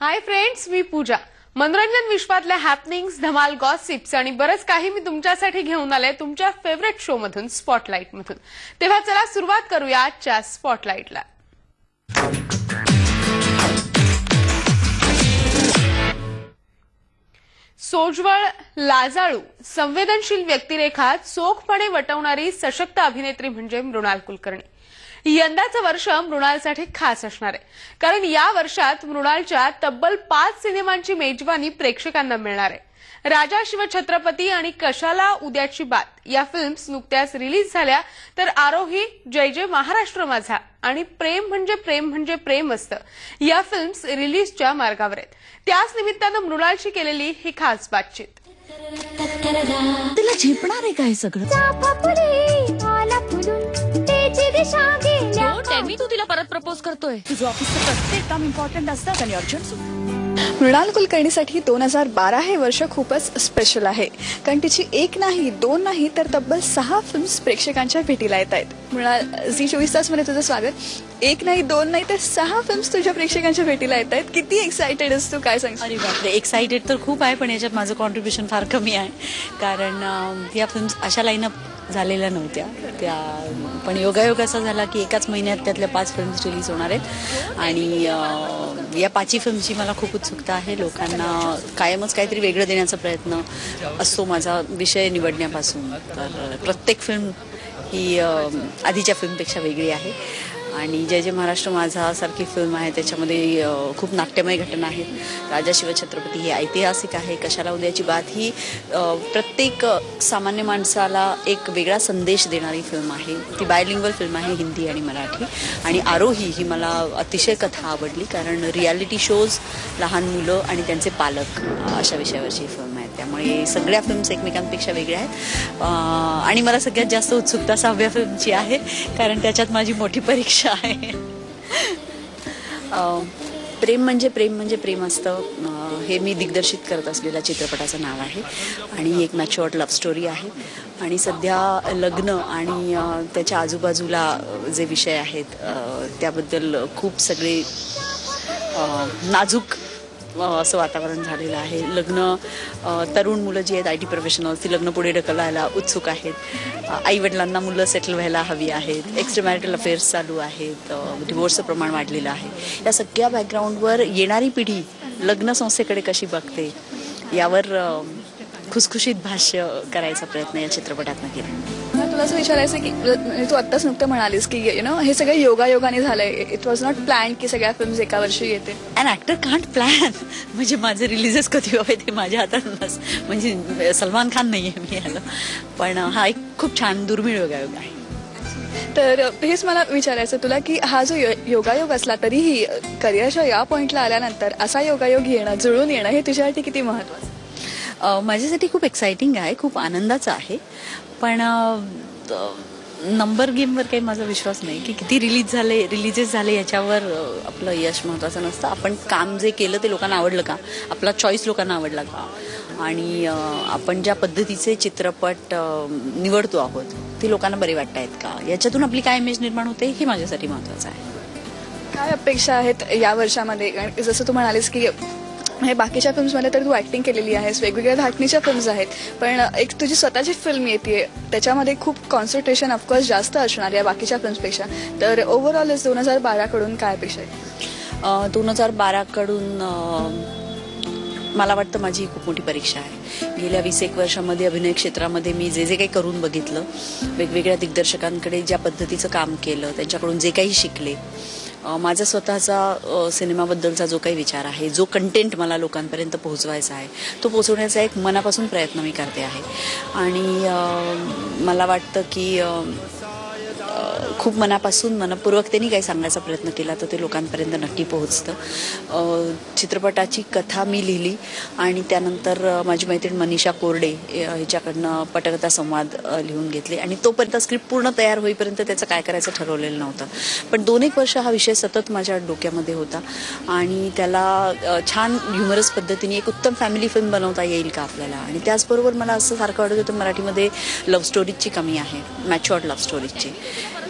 Hi friends, मी पूजा. मनोरंजन विश्वातल्या happenings, धमाल, गॉसिप्स आणि बरंच काही मी तुमच्यासाठी घेऊन आले तुमच्या फेवरेट शो मधून, स्पॉटलाइट मधून. तेव्हा चला सुरुवात करूया आजच्या स्पॉटलाइटला. सोज्वळ, लाजाळू, संवेदनशील व्यक्तिरेखा चोखपणे वटवणारी सशक्त अभिनेत्री म्हणजे मृणाल कुलकर्णी. यंदाचं वर्ष मृणालसाठी खास असणार आहे, कारण या वर्षात मृणालच्या तब्बल 5 सिनेमांची मेजवानी प्रेक्षकांना मिळणार आहे. राजा शिवछत्रपती आणि कशाला उद्याची बात या फिल्म्स नुकत्याच रिलीज झाल्या, तर आरोही, जय जय महाराष्ट्र माझा आणि प्रेम म्हणजे प्रेम म्हणजे प्रेम असतं या फिल्म्स रिलीजच्या मार्गावर आहेत. त्याच निमित्तानं मृणालशी केलेली ही खास बातचीत. तिला झेपणार आहे का हे सगळं? तू तिला परत प्रपोज करतोय. तुझं ऑफिसचं प्रत्येक काम इम्पॉर्टंट असतं आणि अर्जंट. मृणाल कुलकर्णीसाठी 2012 हे वर्ष खूपच स्पेशल आहे, कारण तिची एक नाही, दोन नाही, तर तब्बल 6 फिल्म्स प्रेक्षकांच्या भेटीला येत आहेत. मृणाल, झी 24 तास मध्ये तुझं स्वागत. एक नाही, दोन नाही, तर 6 फिल्म्स तुझ्या प्रेक्षकांच्या भेटीला येत आहेत. किती एक्साइटेड असतो, काय सांगशील? अरे बापरे, एक्साइटेड तर खूप आहे, पण याच्यात माझं कॉन्ट्रीब्युशन फार कमी आहे, कारण या फिल्म्स अशा लाईनअप झालेल्या नव्हत्या त्या, पण योगायोग असा झाला की एकाच महिन्यात त्यातल्या 5 फिल्म्स रिलीज होणार आहेत. आणि या 5ही फिल्मची मला खूप उत्सुकता आहे. लोकांना कायमच काहीतरी वेगळं देण्याचा प्रयत्न असतो माझा विषय निवडण्यापासून. तर प्रत्येक फिल्म ही आधीच्या फिल्मपेक्षा वेगळी आहे. आणि जय जय महाराष्ट्र माझा सारखी फिल्म आहे, त्याच्यामध्ये खूप नाट्यमय घटना आहेत. राजा शिवछत्रपती ही ऐतिहासिक आहे. कशाला उद्याची बात ही प्रत्येक सामान्य माणसाला एक वेगळा संदेश देणारी फिल्म आहे. ती बायलिंग्वल फिल्म आहे, हिंदी आणि मराठी. आणि आरोही ही मला अतिशय कथा आवडली, कारण रियालिटी शोज, लहान मुलं आणि त्यांचे पालक अशा विषयावरची फिल्म आहे. त्यामुळे सगळ्या फिल्म्स एकमेकांपेक्षा वेगळ्या आहेत. आणि मला सगळ्यात जास्त उत्सुकता 6व्या फिल्मची आहे, कारण त्याच्यात माझी मोठी परीक्षा आहे. प्रेम म्हणजे प्रेम म्हणजे प्रेम असतं हे मी दिग्दर्शित करत असलेल्या चित्रपटाचं नाव आहे आणि एक मॅच्युअर्ड लव्ह स्टोरी आहे. आणि सध्या लग्न आणि त्याच्या आजूबाजूला जे विषय आहेत त्याबद्दल खूप सगळे नाजूक असं वातावरण झालेलं आहे. लग्न, तरुण मुलं जी आहेत IT प्रोफेशनल्स, ती लग्न पुढे ढकलायला उत्सुक आहेत. आईवडिलांना मुलं सेटल व्हायला हवी आहेत. एक्स्ट्रामॅरिटल अफेअर्स चालू आहेत. डिवोर्सचं प्रमाण वाढलेलं आहे. या सगळ्या बॅकग्राऊंडवर येणारी पिढी लग्न संस्थेकडे कशी बघते यावर खुसखुशीत भाष्य करायचा प्रयत्न या चित्रपटातनं केला. तुला असं विचारायचं की तू आत्ताच नुकतं म्हणालीस की हे सगळं योगायोगाने झालंय, इट वॉज नॉट प्लॅन की सगळ्या फिल्म्स एका वर्षी येते. And actor can't plan. म्हणजे माझे रिलीजेस कधी हवे ते माझ्या हातात नस, म्हणजे सलमान खान नाही आहे मी याला, पण हा एक खूप छान दुर्मिळ योगायोग आहे. तर हेच मला विचारायचं तुला की हा जो योगायोग असला तरीही करिअरच्या या पॉईंटला आल्यानंतर असा योगायोग येणं, जुळून येणं हे तुझ्यासाठी किती महत्त्वाचं? माझ्यासाठी खूप एक्साइटिंग आहे, खूप आनंदाचं आहे. पण नंबर गेमवर काही माझा विश्वास नाही की किती रिलीजेस झाले याच्यावर आपलं यश महत्त्वाचं नसतं. आपण काम जे केलं ते लोकांना आवडलं का, आपला चॉईस लोकांना आवडला का, आणि आपण ज्या पद्धतीचे चित्रपट निवडतो आहोत ते लोकांना बरे वाटत आहेत का, याच्यातून आपली काय इमेज निर्माण होते हे माझ्यासाठी महत्त्वाचं आहे. काय अपेक्षा आहेत या वर्षामध्ये? जसं तू म्हणालीस की हे बाकीच्या फिल्म्समध्ये तर तू ऍक्टिंग केलेली आहेस, वेगवेगळ्या धाटणीच्या फिल्म्स आहेत, पण एक तुझी स्वतःची फिल्म येते त्याच्यामध्ये खूप कॉन्सन्ट्रेशन ऑफकोर्स जास्त असणार या बाकीच्या फिल्म्सपेक्षा. तर ओव्हरऑल 2012 कडून काय अपेक्षा आहे? 2012 कडून मला वाटतं माझी खूप मोठी परीक्षा आहे. गेल्या 20-1 वर्षामध्ये अभिनय क्षेत्रामध्ये मी जे काही करून बघितलं, वेगवेगळ्या दिग्दर्शकांकडे ज्या पद्धतीचं काम केलं, त्यांच्याकडून जे काही शिकले, माझा स्वतःचा सिनेमाबद्दलचा जो काही विचार आहे, जो कंटेंट मला लोकांपर्यंत पोहोचवायचा आहे, तो पोहोचवण्याचा एक मनापासून प्रयत्न मी करते आहे. आणि मला वाटतं की खूप मनापासून मनपूर्वकतेने काही सांगण्याचा प्रयत्न केला तर ते लोकांपर्यंत नक्की पोहोचतं. चित्रपटाची कथा मी लिहिली आणि त्यानंतर माझी मैत्रीण मनीषा कोरडे हिच्याकडनं पटकथा संवाद लिहून घेतले आणि तोपर्यंत स्क्रिप्ट पूर्ण तयार होईपर्यंत त्याचं काय करायचं ठरवलेलं नव्हतं. पण 2-1 वर्ष हा विषय सतत माझ्या डोक्यामध्ये होता आणि त्याला छान ह्युमरस पद्धतीने एक उत्तम फॅमिली फिल्म बनवता येईल का आपल्याला. आणि त्याचबरोबर मला असं सारखं वाटत होतं मराठीमध्ये लव्ह स्टोरीजची कमी आहे, मॅच्युअर्ड लव्ह स्टोरीजची.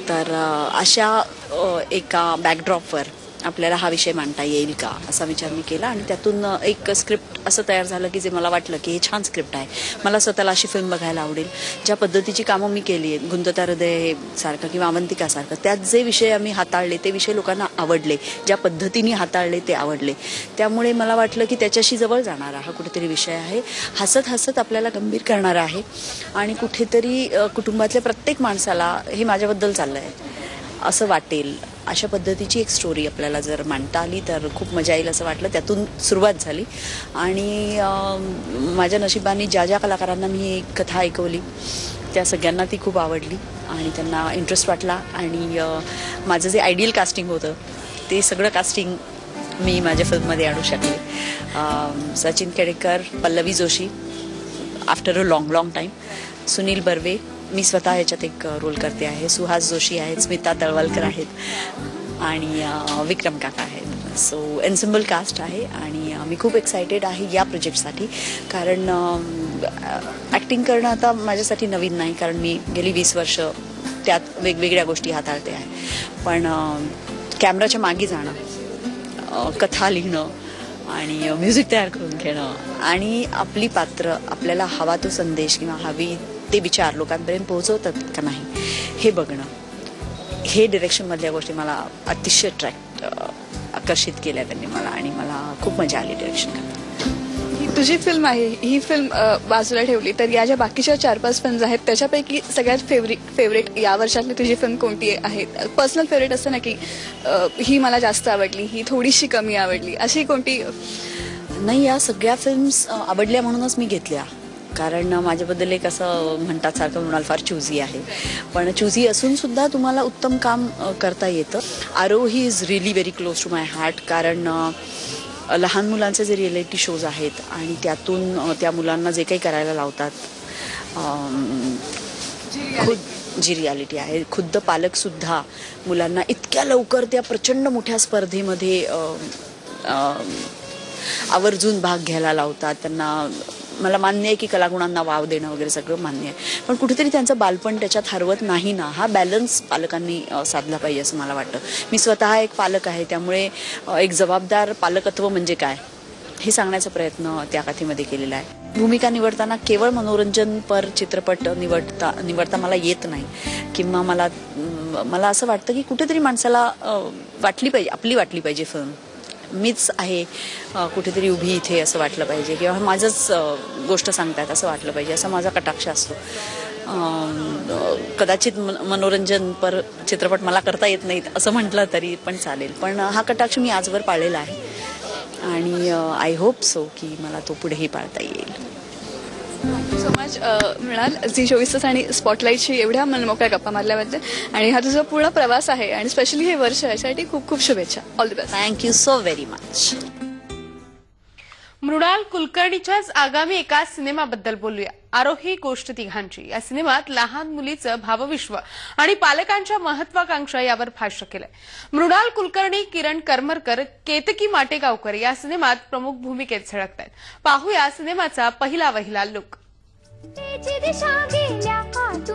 तर अशा एका बॅकड्रॉपवर आपल्याला हा विषय मांडता येईल का असा विचार मी केला आणि त्यातून एक स्क्रिप्ट असं तयार झालं की जे मला वाटलं की हे छान स्क्रिप्ट आहे, मला स्वतःला अशी फिल्म बघायला आवडेल. ज्या पद्धतीची कामं मी केली आहेत, गुंतता हृदय सारखं किंवा अवंतिकासारखं, त्यात जे विषय आम्ही हाताळले ते विषय लोकांना आवडले, ज्या पद्धतीने हाताळले ते आवडले. त्यामुळे मला वाटलं की त्याच्याशी जवळ जाणारा हा कुठेतरी विषय आहे, हसत हसत आपल्याला गंभीर करणारा आहे आणि कुठेतरी कुटुंबातल्या प्रत्येक माणसाला हे माझ्याबद्दल चाललं आहे असं वाटेल अशा पद्धतीची एक स्टोरी आपल्याला जर मांडता आली तर खूप मजा येईल असं वाटलं. त्यातून सुरुवात झाली आणि माझ्या नशिबाने ज्या ज्या कलाकारांना मी ही कथा ऐकवली त्या सगळ्यांना ती खूप आवडली आणि त्यांना इंटरेस्ट वाटला आणि माझं जे आयडियल कास्टिंग होतं ते सगळं कास्टिंग मी माझ्या फिल्ममध्ये आणू शकले. Sachin Kelkar, Pallavi Joshi after a long time, Sunil Barve, मी स्वतः ह्याच्यात एक रोल करते आहे, सुहास जोशी आहेत, स्मिता तळवलकर आहेत आणि विक्रम काका आहेत. सो एन्सेम्बल कास्ट आहे आणि मी खूप एक्सायटेड आहे या प्रोजेक्टसाठी, कारण ॲक्टिंग करणं आता माझ्यासाठी नवीन नाही, कारण मी गेली 20 वर्ष त्यात वेगवेगळ्या गोष्टी हाताळते आहे. पण कॅमेराच्या मागे जाणं, कथा लिहिणं आणि म्युझिक तयार करून घेणं आणि आपली पात्र आपल्याला हवा तो संदेश किंवा हवी ते विचार लोकांपर्यंत पोहोचवतात का नाही हे बघणं, हे डिरेक्शनमधल्या गोष्टी मला अतिशय आकर्षित केल्या त्यांनी मला आणि मला खूप मजा आली डिरेक्शन करताना. ही तुझी फिल्म आहे, ही फिल्म बाजूला ठेवली तर या ज्या बाकीच्या 4-5 फिल्म्स आहेत त्याच्यापैकी सगळ्यात फेवरेट या वर्षातली तुझी फिल्म कोणती आहे? पर्सनल फेवरेट असतं ना की ही मला जास्त आवडली, ही थोडीशी कमी आवडली, अशी कोणती? नाही, या सगळ्या फिल्म्स आवडल्या म्हणूनच मी घेतल्या, कारण माझ्याबद्दल एक असं म्हणतात सारखं मृणाल फार चुझी आहे, पण चुझी असून सुद्धा तुम्हाला उत्तम काम करता येतं. Aarohi is really very close to my heart, कारण लहान मुलांचे जे रिॲलिटी शोज आहेत आणि त्यातून त्या मुलांना जे काही करायला लावतात, जी रियालिटी आहे, खुद्द पालकसुद्धा मुलांना इतक्या लवकर त्या प्रचंड मोठ्या स्पर्धेमध्ये आवर्जून भाग घ्यायला लावतात. त्यांना मला मान्य आहे की कलागुणांना वाव देणं वगैरे सगळं मान्य आहे, पण कुठेतरी त्यांचं बालपण त्याच्यात हरवत नाही ना, हा बॅलन्स पालकांनी साधला पाहिजे असं मला वाटतं. मी स्वतः एक पालक आहे, त्यामुळे एक जबाबदार पालकत्व म्हणजे काय हे सांगण्याचा प्रयत्न त्या कथेमध्ये केलेला आहे. भूमिका निवडताना केवळ मनोरंजनपर चित्रपट निवडता मला येत नाही, किंवा मला असं वाटतं की कुठेतरी माणसाला आपली वाटली पाहिजे फिल्म, मीच आहे कुठेतरी उभी इथे असं वाटलं पाहिजे, किंवा माझंच गोष्ट सांगतात असं वाटलं पाहिजे, असा माझा कटाक्ष असतो. कदाचित मनोरंजनपर चित्रपट मला करता येत नाहीत असं म्हटलं तरी पण चालेल, पण हा कटाक्ष मी आजवर पाळलेला आहे आणि आय होप सो की मला तो पुढेही पाळता येईल. सो मच मृणाल, झी 24 तास आणि स्पॉटलाईटशी एवढ्या मनमोकळ्या गप्पा मारल्याबद्दल, आणि हा तुझा पूर्ण प्रवास आहे आणि स्पेशली हे वर्ष यासाठी खूप खूप शुभेच्छा. All the best. Thank you so very much. Mrinal कुलकर्णीच्याच आगामी एका सिनेमाबद्दल बोलूया. आरोही गोष्ट तिघांची या सिनेमात लहान मुलीचं भावविश्व आणि पालकांच्या महत्वाकांक्षा यावर भाष्य केलंय. मृणाल कुलकर्णी, किरण करमरकर, केतकी माटेगावकर या सिनेमात प्रमुख भूमिकेत झळकतायत. पाहूया सिनेमाचा पहिला लुक.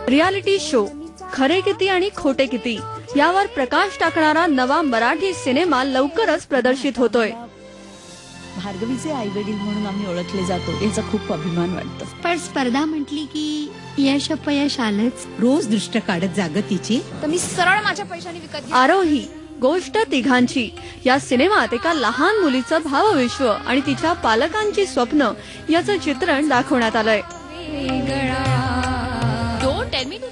रियालिटी शो खरे किती आणि खोटे किती यावर प्रकाश टाकणारा नवा मराठी सिनेमा लवकरच प्रदर्शित होतोय. भार्गवीचे आई वडील म्हणून आम्ही ओळखले जातो याचा खूप अभिमान वाटतो. पण स्पर्धा म्हटली की यश अपयश आलंच. रोज दृष्ट काढत जागतिची तर मी सरळ माझ्या पैशाने विकत आरोही गोष्ट तिघांची या सिनेमात एका लहान मुलीचं भावविश्व आणि तिच्या पालकांची स्वप्न याचं चित्रण दाखवण्यात आलंय.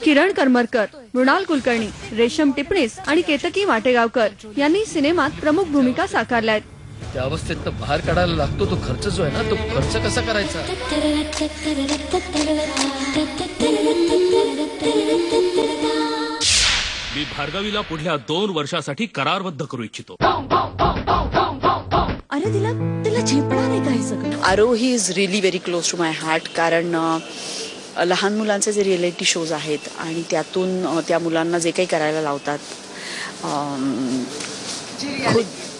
किरण करमरकर, मृणाल कुलकर्णी, रेशम टिपणीस आणि केतकी माटेगावकर यांनी सिनेमात प्रमुख भूमिका साकारल्या आहेत. त्या अवस्थेत बाहेर काढायला लागतो तो खर्च जो आहे ना, तो खर्च कसा करायचा? मी भार्गवीला पुढल्या 2 वर्षासाठी करारबद्ध करू इच्छितो. अरे तिला झेपणार आहे काय सगळं? Aarohi is really very close to my heart, कारण लहान मुलांचे जे रिॲलिटी शोज आहेत आणि त्यातून त्या मुलांना जे काही करायला लावतात,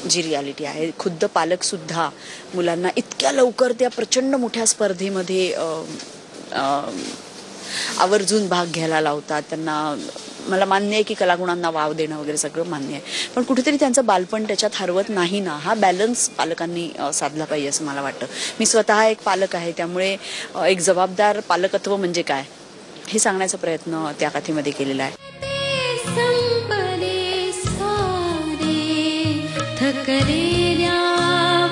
जी रियालिटी आहे, खुद्द पालकसुद्धा मुलांना इतक्या लवकर त्या प्रचंड मोठ्या स्पर्धेमध्ये आवर्जून भाग घ्यायला लावतात. त्यांना मला मान्य आहे की कलागुणांना वाव देणं वगैरे सगळं मान्य आहे, पण कुठेतरी त्यांचं बालपण त्याच्यात हरवत नाही ना, हा बॅलन्स पालकांनी साधला पाहिजे असं मला वाटतं. मी स्वतः एक पालक आहे, त्यामुळे एक जबाबदार पालकत्व म्हणजे काय हे सांगण्याचा प्रयत्न त्या कथेमध्ये केलेला आहे. संपले सारे थकलेल्या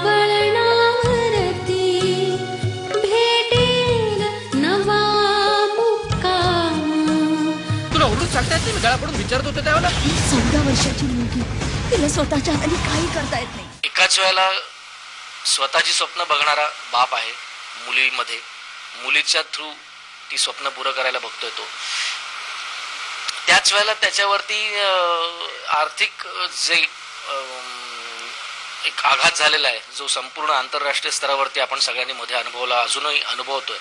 वळणावरती भेटेल नवा मुक्काम. तुला उलटून सांगता येत नाही, मी गळापडून विचारत होते त्यावेळेला. 14 वर्षाची मुलगी, तिला स्वतःच्या हाताने काही करता येत नाही. एकाच वेळेला स्वतःची स्वप्न बघणारा बाप आहे मुलीमध्ये, मुलीच्या थ्रू ती स्वप्न पुरं करायला बघतोय तो. त्याच वेळेला त्याच्यावरती आर्थिक जे एक आघात झालेला आहे, जो संपूर्ण आंतरराष्ट्रीय स्तरावरती आपण सगळ्यांनी मध्ये अनुभवला, अजूनही अनुभवतोय,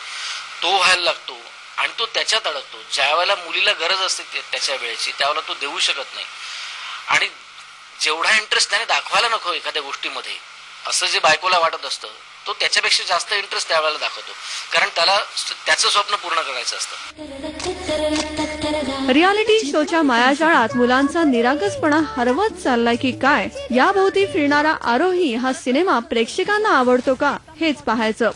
तो व्हायला लागतो आणि तो त्याच्यात अडकतो. ज्या वेळेला मुलीला गरज असते त्याच्या वेळेची, त्यावेळेला तो देऊ शकत नाही. आणि जेवढा इंटरेस्ट त्याने दाखवायला नको एखाद्या गोष्टीमध्ये, असं जे बायकोला वाटत असतं, तो त्याच्यापेक्षा जास्त इंटरेस्ट त्यावेळेला दाखवतो, कारण त्याला त्याचं स्वप्न पूर्ण करायचं असतं. रियालिटी शोच्या मायाजाळात मुलांचा निरागसपणा हरवत चाललाय की काय, याभोवती फिरणारा आरोही हा सिनेमा प्रेक्षकांना आवडतो का हेच पाहायचं.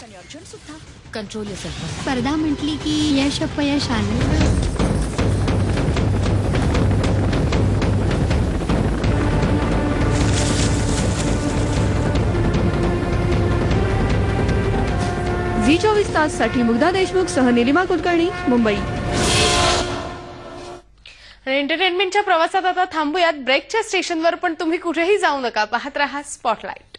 Control yourself. स्पर्धा म्हटली की यश अपयश आलं. झी 24 ताससाठी मुग्धा देशमुख सह निलिमा कुलकर्णी, मुंबई. आणि एंटरटेनमेंटच्या प्रवासात आता थांबूयात ब्रेकच्या स्टेशनवर, पण तुम्ही कुठेही जाऊ नका, पाहत रहा स्पॉटलाइट.